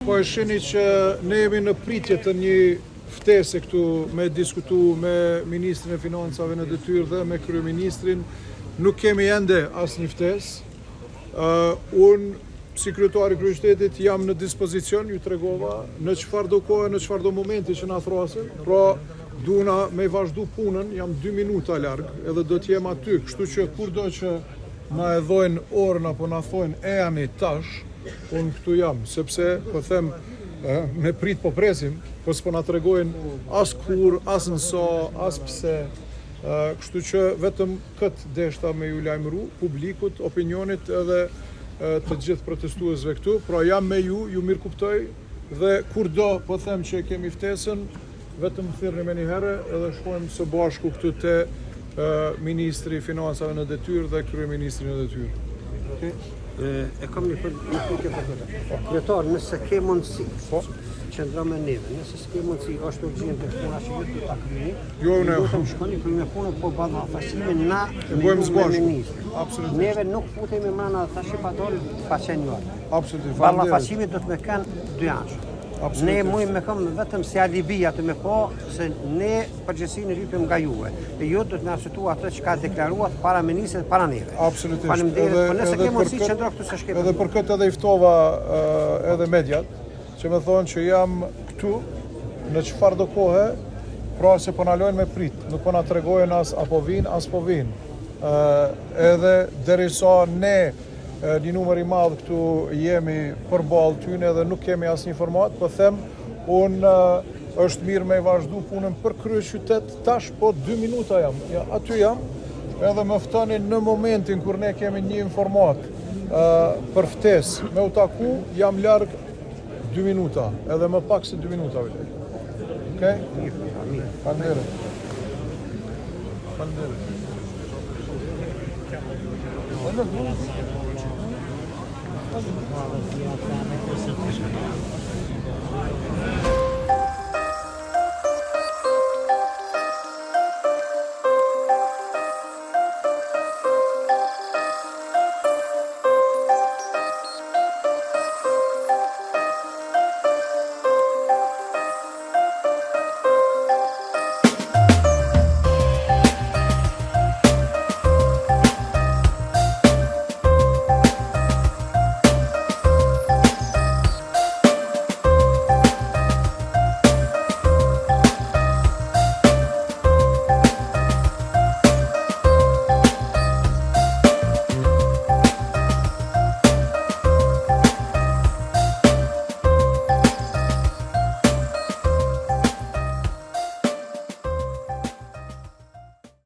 Po e shini që ne jemi në pritje të një ftese këtu me diskutu me Ministrin e Financave në detyrë dhe me Kryeministrin. Nuk kemi ende asnjë ftesë. Unë, si kryetari i kryeqytetit, jam në dispozicion, ju tregova, në çfarëdo kohë, në çfarëdo momenti që na thrasin. Pra, duna me vazhdu punën, jam 2 minuta larg, edhe do të jem aty, kështu që kurdo që na e dhojnë orën apo na thonë ejani tash, unë këtu jam, sepse po them me prit po presim, po s'po na tregojnë as kur, as nëso, as pse. Kështu që vetëm këtë deshta me ju lajmëru publikut, opinionit edhe të gjithë protestuesve këtu. Pra jam me ju mirë kuptoj dhe kurdo po them që kemi ftesën, vetëm thirrni me një herë edhe shkojmë së bashku këtu te Ministri i Financave në detyrë dhe Kryeministri në detyrë. Okay. E kam një pyetje për këtë. Kryetar, nëse ke mundësi, qëndro me neve, nëse s'ke mundësi, është urgjente puna që ju ta kryeni. Jo, ne do të shkoni për me punë, po balla fasimin na bëjmë së bashku. Absolutisht. Neve nuk futemi mëna tash pa dorë pa qenë. Absolutisht. Balla fasimit do të më kanë 2 anësh. Ne mujmë me kam vetëm si alibi atë me po, se ne përgjithësinë rritim nga juve. E ju do të na arsyetua atë që ka deklaruar para ministrit, para neve. Absolutisht. Faleminderit, po nëse ke mundësi qëndro këtu se shkep. Edhe për këtë edhe i ftova edhe mediat, që më thonë që jam këtu në çfarëdo kohë, pra se po na lojnë me prit, nuk po na tregojnë as apo vin, as po vin. Edhe derisa ne një numër i madh këtu jemi përballë tyne dhe nuk kemi asnjë format, po them unë është mirë me vazhdu punën për kryeqytet tash, po 2 minuta jam. Ja, aty jam, edhe më ftoni në momentin kur ne kemi një informat për ftesë me u taku, jam larg 2 minuta, edhe më pak se 2 minuta. Okej? Faleminderit. Faleminderit.